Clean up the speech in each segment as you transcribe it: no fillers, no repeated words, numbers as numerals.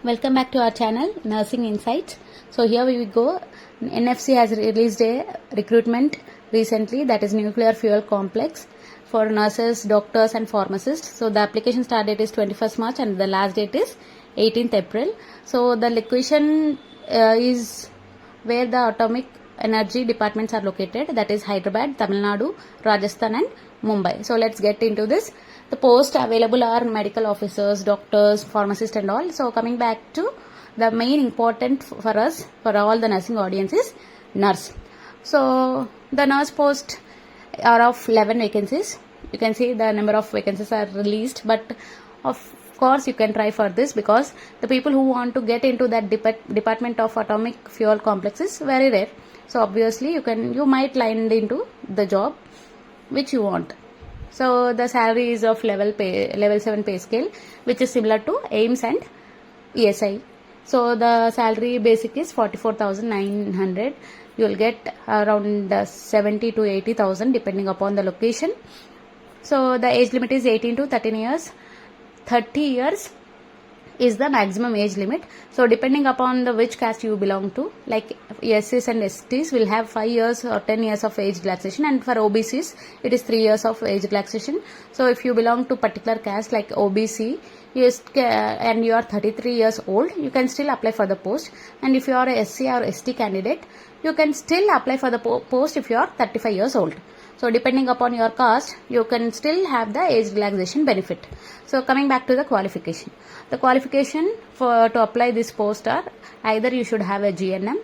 Welcome back to our channel Nursing Insights. So here we go. NFC has released a recruitment recently, that is nuclear fuel complex, for nurses, doctors and pharmacists. So the application start date is 21st March and the last date is 18th April. So the location is where the atomic energy departments are located, that is Hyderabad, Tamil Nadu, Rajasthan and Mumbai. So let's get into this. The posts available are medical officers, doctors, pharmacists and all. So coming back to the main important for us, for all the nursing audience, is nurse. So the nurse post are of 11 vacancies. You can see the number of vacancies are released, but of course you can try for this because the people who want to get into that department of atomic fuel complex is very rare. So obviously you might land into the job which you want. So the salary is of level 7 pay scale, which is similar to AIMS and ESI. So the salary basic is 44,900. You will get around 70 to 80,000 depending upon the location. So the age limit is 18 to 13 years. 30 years is the maximum age limit. So depending upon the which caste you belong to, like SCs and STs will have 5 years or 10 years of age relaxation, and for OBCs it is 3 years of age relaxation. So if you belong to particular caste like OBC and you are 33 years old, you can still apply for the post, and if you are a SC or ST candidate, you can still apply for the post if you are 35 years old. So depending upon your caste, you can still have the age relaxation benefit. So coming back to the qualification. The qualification to apply this post are either you should have a GNM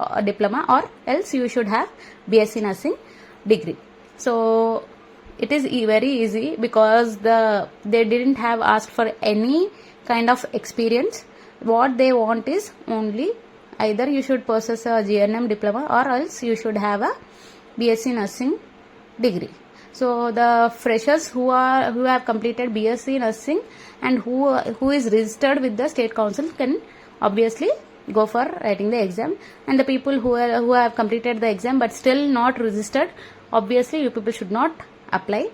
or diploma, or else you should have B.Sc Nursing degree. So it is very easy because they didn't have asked for any kind of experience. What they want is only either you should possess a GNM diploma or else you should have a B.Sc Nursing degree. So the freshers who have completed B.Sc Nursing and who is registered with the state council can obviously go for writing the exam, and the people who have completed the exam but still not registered, obviously you people should not apply.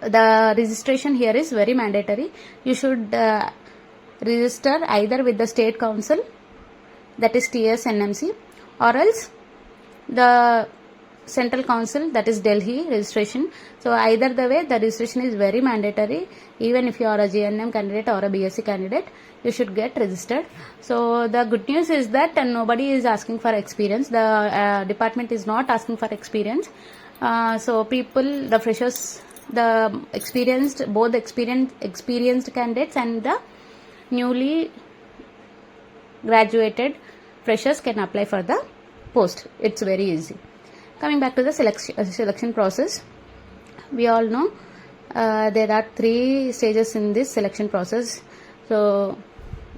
The registration here is very mandatory. You should register either with the state council, that is TSNMC, or else the central council, that is Delhi registration. So either the way, the registration is very mandatory. Even if you are a GNM candidate or a B.Sc candidate, you should get registered. So the good news is that nobody is asking for experience. The department is not asking for experience. So people, the freshers, the experienced, both experienced candidates and the newly graduated freshers can apply for the post. It's very easy. Coming back to the selection process, we all know there are 3 stages in this selection process. So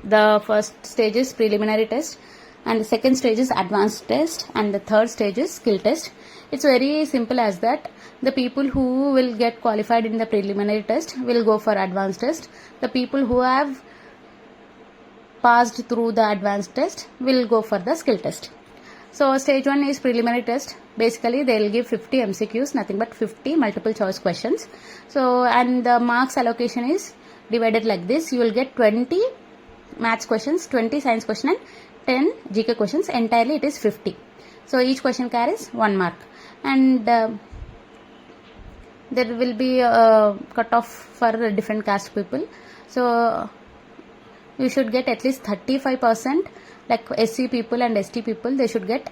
the first stage is preliminary test, and the second stage is advanced test, and the third stage is skill test. It's very simple as that. The people who will get qualified in the preliminary test will go for advanced test. The people who have passed through the advanced test will go for the skill test. So stage 1 is preliminary test. Basically they will give 50 MCQs, nothing but 50 multiple choice questions. So and the marks allocation is divided like this. You will get 20 maths questions, 20 science questions and 10 GK questions. Entirely it is 50. So each question carries 1 mark, and there will be a cutoff for different caste people. So you should get at least 35%, like SC people and ST people, they should get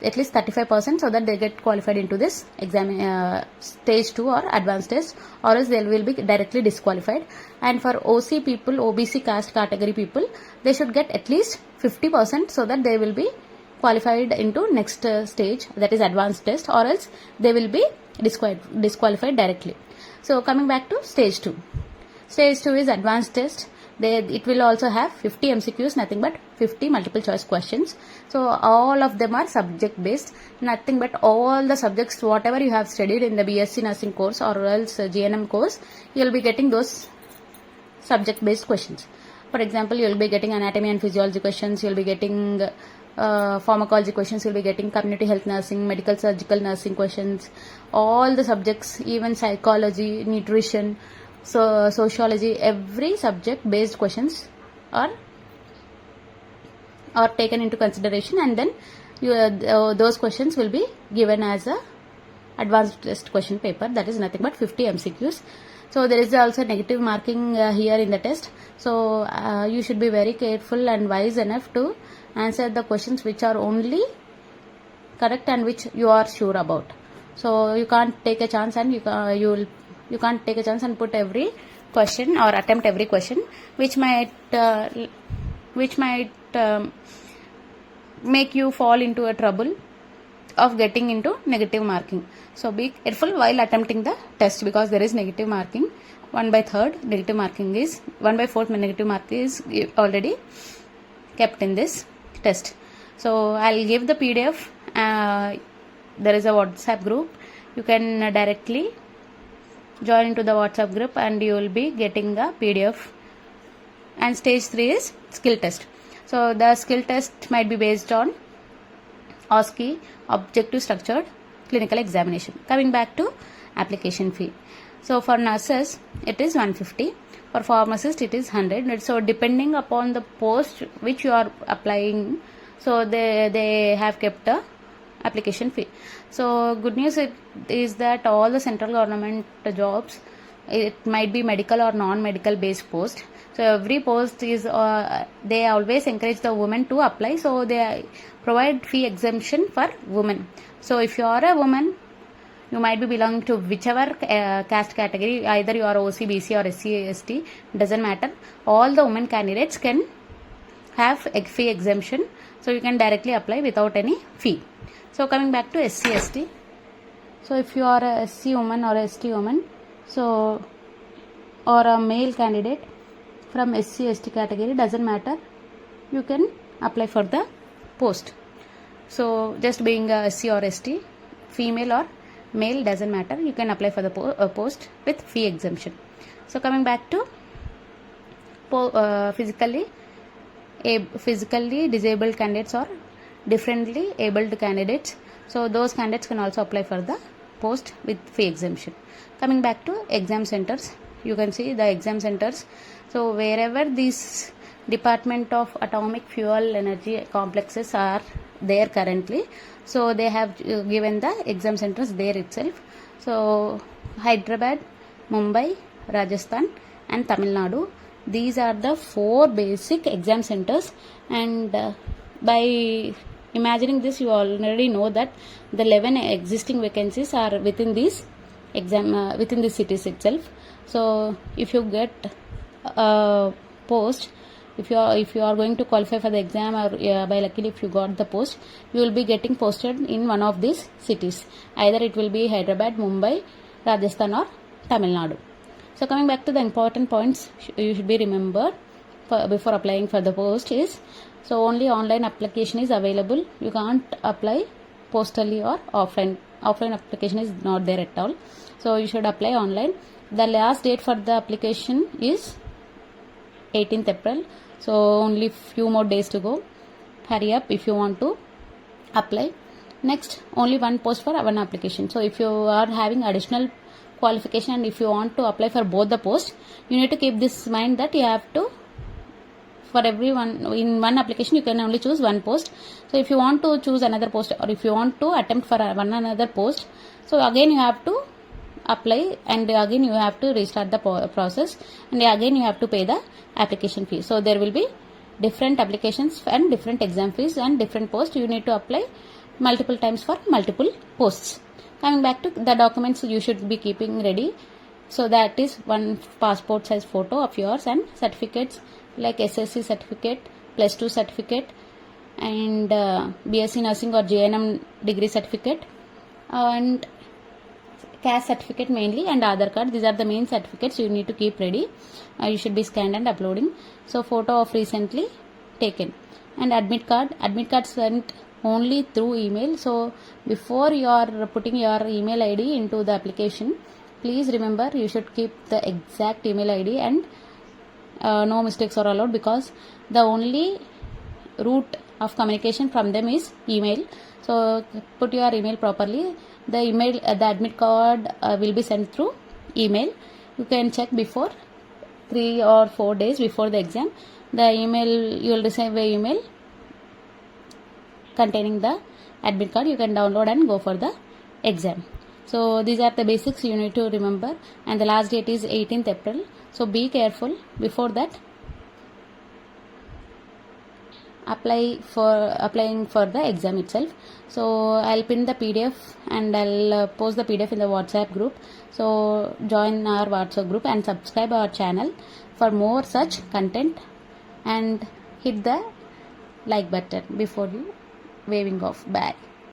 at least 35% so that they get qualified into this exam, stage 2 or advanced test, or else they will be directly disqualified. And for OC people, OBC caste category people, they should get at least 50% so that they will be qualified into next stage, that is advanced test, or else they will be disqualified directly. So coming back to stage 2. Stage 2 is advanced test. It will also have 50 MCQs, nothing but 50 multiple choice questions. So all of them are subject based, nothing but all the subjects whatever you have studied in the B.Sc Nursing course or else GNM course, you will be getting those subject based questions. For example, you will be getting anatomy and physiology questions, you will be getting pharmacology questions, you will be getting community health nursing, medical surgical nursing questions, all the subjects, even psychology, nutrition, So sociology, every subject based questions or taken into consideration, and then those questions will be given as a advanced test question paper, that is nothing but 50 MCQs. So there is also negative marking here in the test. So you should be very careful and wise enough to answer the questions which are only correct and which you are sure about. So you can't take a chance and you can't take a chance and put every question or attempt every question which might make you fall into a trouble of getting into negative marking. So be careful while attempting the test, because there is negative marking. 1/3 negative marking is 1/4 negative mark is already kept in this test. So I'll give the PDF. There is a WhatsApp group. You can directly join into the WhatsApp group and you will be getting the PDF. And stage 3 is skill test. So the skill test might be based on OSCE, objective structured clinical examination. Coming back to application fee. So for nurses it is 150, for pharmacist it is 100. So depending upon the post which you are applying, so they have kept a application fee. So good news is that all the central government jobs, it might be medical or non-medical based post. So every post is they always encourage the women to apply. So they provide fee exemption for women. So if you are a woman, you might be belonging to whichever caste category, either you are OC, BC or SC, ST, doesn't matter. All the women candidates can have a fee exemption. So you can directly apply without any fee. So coming back to SC, ST. So if you are a SC woman or a ST woman, so or a male candidate from SC, ST category, doesn't matter, you can apply for the post. So just being a SC or ST, female or male, doesn't matter, you can apply for the post with fee exemption. So coming back to physically disabled candidates or differently abled candidates, so those candidates can also apply for the post with fee exemption. Coming back to exam centers, you can see the exam centers. So wherever these Department of Atomic Fuel Energy complexes are there currently, so they have given the exam centers there itself. So Hyderabad, Mumbai, Rajasthan and Tamil Nadu, these are the 4 basic exam centers. And by imagining this, you already know that the 11 existing vacancies are within these within these cities itself. So if you get a post, if you are going to qualify for the exam, or by luckily if you got the post, you will be getting posted in one of these cities. Either it will be Hyderabad, Mumbai, Rajasthan or Tamil Nadu. So coming back to the important points you should be remembered before applying for the post is, so only online application is available. You can't apply postally or offline. Offline application is not there at all. So you should apply online. The last date for the application is 18th April. So only few more days to go. Hurry up if you want to apply. Next, only one post for one application. So if you are having additional qualification and if you want to apply for both the posts, you need to keep this in mind that you have to, for everyone in one application you can only choose one post. So if you want to choose another post, or if you want to attempt for one another post, so again you have to apply and again you have to restart the process, and again you have to pay the application fee. So there will be different applications and different exam fees and different posts. You need to apply multiple times for multiple posts. Coming back to the documents you should be keeping ready. So that is one passport size photo of yours and certificates like SSC certificate, +2 certificate and B.Sc Nursing or JNM degree certificate and caste certificate mainly, and Aadhaar card. These are the main certificates you need to keep ready. You should be scanned and uploading. So photo of recently taken, and admit card sent only through email. So before you are putting your email ID into the application, please remember you should keep the exact email ID and no mistakes are allowed, because the only route of communication from them is email. So put your email properly. The email, the admit card will be sent through email. You can check before 3 or 4 days before the exam. the email, you will receive a email containing the admit card. You can download and go for the exam. So these are the basics you need to remember, and the last date is 18th April. So be careful before that. Applying for the exam itself. So I'll pin the PDF and I'll post the PDF in the WhatsApp group. So join our WhatsApp group and subscribe our channel for more such content, and hit the like button before you waving off. Bye.